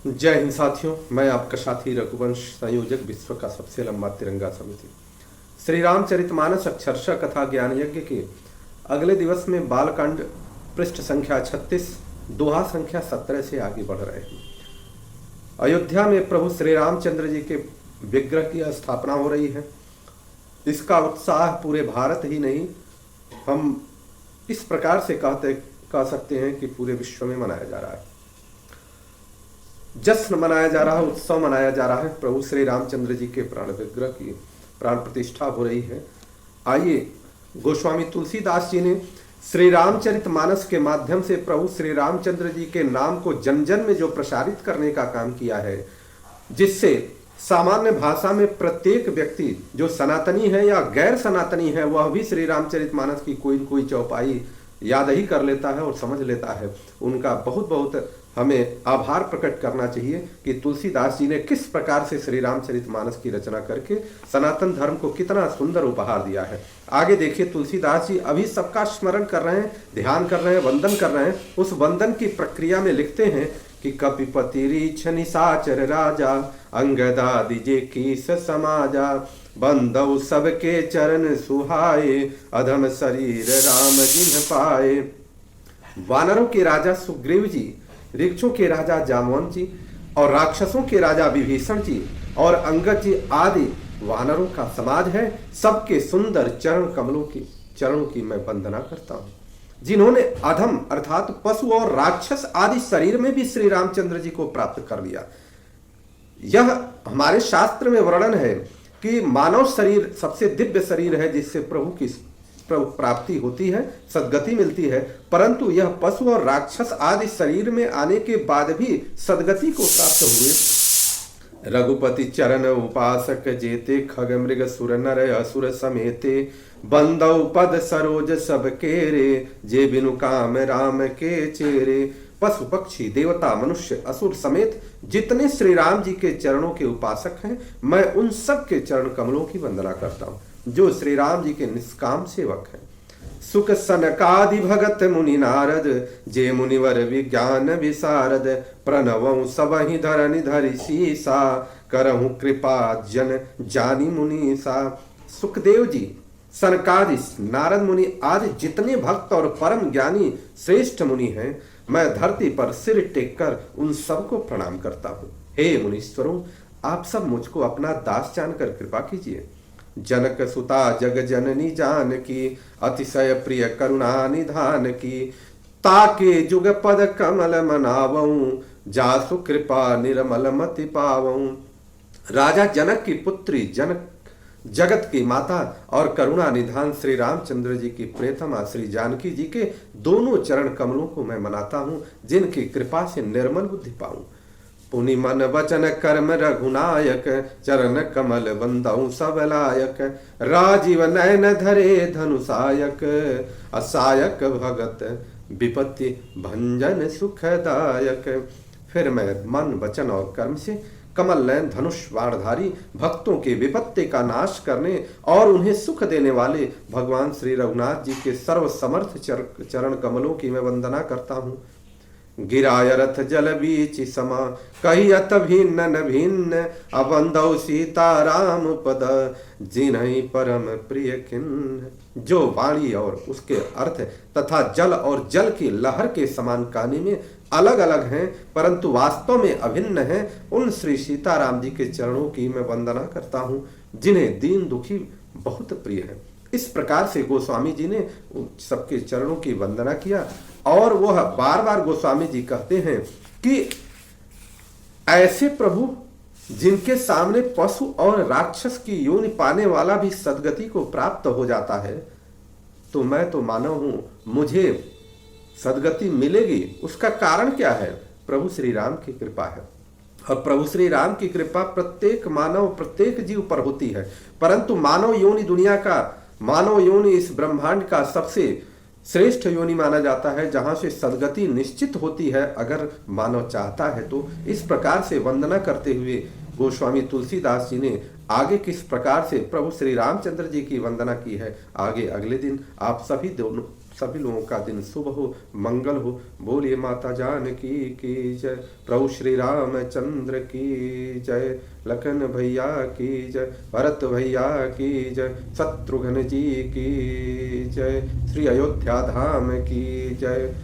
जय हिंद साथियों, मैं आपका साथी रघुवंश, संयोजक विश्व का सबसे लंबा तिरंगा समिति। श्री रामचरितमानस अक्षरशः कथा ज्ञान यज्ञ के अगले दिवस में बालकांड पृष्ठ संख्या 36 दोहा संख्या 17 से आगे बढ़ रहे हैं। अयोध्या में प्रभु श्री रामचंद्र जी के विग्रह की स्थापना हो रही है। इसका उत्साह पूरे भारत ही नहीं, हम इस प्रकार से कह सकते हैं कि पूरे विश्व में मनाया जा रहा है। जश्न मनाया जा रहा है, उत्सव मनाया जा रहा है। प्रभु श्री रामचंद्र जी के प्राण विग्रह की प्राण प्रतिष्ठा हो रही है। आइए, गोस्वामी तुलसीदास जी ने श्री रामचरितमानस के माध्यम से प्रभु श्री रामचंद्र जी के नाम को जन जन में जो प्रसारित करने का काम किया है, जिससे सामान्य भाषा में प्रत्येक व्यक्ति जो सनातनी है या गैर सनातनी है, वह भी श्री रामचरितमानस की कोई न कोई चौपाई याद ही कर लेता है और समझ लेता है। उनका बहुत बहुत हमें आभार प्रकट करना चाहिए कि तुलसीदास जी ने किस प्रकार से श्री रामचरितमानस की रचना करके सनातन धर्म को कितना सुंदर उपहार दिया है। आगे देखिए, तुलसीदास जी अभी सबका स्मरण कर रहे हैं, ध्यान कर रहे हैं, वंदन कर रहे हैं। उस वंदन की प्रक्रिया में लिखते हैं कि कपिपति रीछ निशाचर राजा, अंगदादि जे कीस समाजा, बंदौ सबके चरण सुहाए, अधम शरीर राम जिन्ह पाए। वानरों के राजा सुग्रीव जी, वृक्षों के राजा जामवंत जी और राक्षसों के राजा विभीषण जी और अंगद जी आदि वानरों का समाज है। सबके सुंदर चरणों की मैं वंदना करता हूँ, जिन्होंने अधम अर्थात पशु और राक्षस आदि शरीर में भी श्री रामचंद्र जी को प्राप्त कर लिया। यह हमारे शास्त्र में वर्णन है कि मानव शरीर सबसे दिव्य शरीर है, जिससे प्रभु प्राप्ति होती है, सद्गति मिलती है। परंतु यह पशु और राक्षस आदि शरीर में आने के बाद भी सद्गति को प्राप्त हुए। रघुपति चरण उपासक जेते, खग मृग सुर नर असुर समेते, बंदौ पद सरोज सब केरे, जे बिनु काम राम के चेरे। पशु पक्षी देवता मनुष्य असुर समेत जितने श्री राम जी के चरणों के उपासक हैं, मैं उन सब के चरण कमलों की वंदना करता हूँ, जो श्री राम जी के निष्काम सेवक हैं। सुख सनकादि भगत मुनि नारद, जे मुनिवर विज्ञान विशारद, प्रणवं सबहि धरनि धरि सीसा, करहु कृपा जन जानी मुनीसा। सुखदेव जी, सनकादि नारद मुनि आदि जितने भक्त और परम ज्ञानी श्रेष्ठ मुनि हैं, मैं धरती पर सिर टेक कर उन सबको प्रणाम करता हूँ। हे मुनीश्वरों, आप सब मुझको अपना दास जानकर कृपा कीजिए। जनक सुता जग जननी जानकी, अतिशय प्रिय करुणा निधान की, ताके जुग पद कमल मनावऊं, जासु कृपा निर्मल मति पावऊं। राजा जनक की पुत्री, जनक जगत की माता और करुणा निधान श्री रामचंद्र जी की प्रियतमा श्री जानकी जी के दोनों चरण कमलों को मैं मनाता हूँ, जिनकी कृपा से निर्मल बुद्धि पाऊं। पुनि मन वचन कर्म रघुनायक, चरण कमल बंदऊ सब लायक, राजीव नयन धरे धनुषायक, असायक भगत विपत्ति भंजन सुखदायक। फिर मैं मन वचन और कर्म से कमल नयन धनुष बाणधारी भक्तों के विपत्ति का नाश करने और उन्हें सुख देने वाले भगवान श्री रघुनाथ जी के सर्व समर्थ चरण कमलों की मैं वंदना करता हूँ। गिराय रथ जल बीच समा, कहियत भिन्न न भिन्न, अबंदौ सीता राम पद, जिन्हि परम प्रिय खिन्न। जो वाणी और उसके अर्थ तथा जल और जल की लहर के समान कहानी में अलग अलग हैं, परंतु वास्तव में अभिन्न हैं, उन श्री सीताराम जी के चरणों की मैं वंदना करता हूँ, जिन्हें दीन दुखी बहुत प्रिय है। इस प्रकार से गोस्वामी जी ने सबके चरणों की वंदना किया। और वह बार बार गोस्वामी जी कहते हैं कि ऐसे प्रभु जिनके सामने पशु और राक्षस की योनि पाने वाला भी सद्गति को प्राप्त हो जाता है, तो मैं तो मानव हूं, मुझे सद्गति मिलेगी। उसका कारण क्या है? प्रभु श्री राम की कृपा है। और प्रभु श्री राम की कृपा प्रत्येक मानव, प्रत्येक जीव पर होती है। परंतु मानव योनि दुनिया का, मानव योनि इस ब्रह्मांड का सबसे श्रेष्ठ योनि माना जाता है, जहां से सद्गति निश्चित होती है, अगर मानव चाहता है तो। इस प्रकार से वंदना करते हुए गोस्वामी तुलसीदास जी ने आगे किस प्रकार से प्रभु श्री रामचंद्र जी की वंदना की है, आगे अगले दिन आप सभी दोनों सभी लोगों का दिन शुभ हो, मंगल हो। बोलिए माता जानकी की जय, प्रभु श्री रामचंद्र की जय, लखन भैया की जय, भरत भैया की जय, शत्रुघ्न जी की जय, श्री अयोध्या धाम की जय।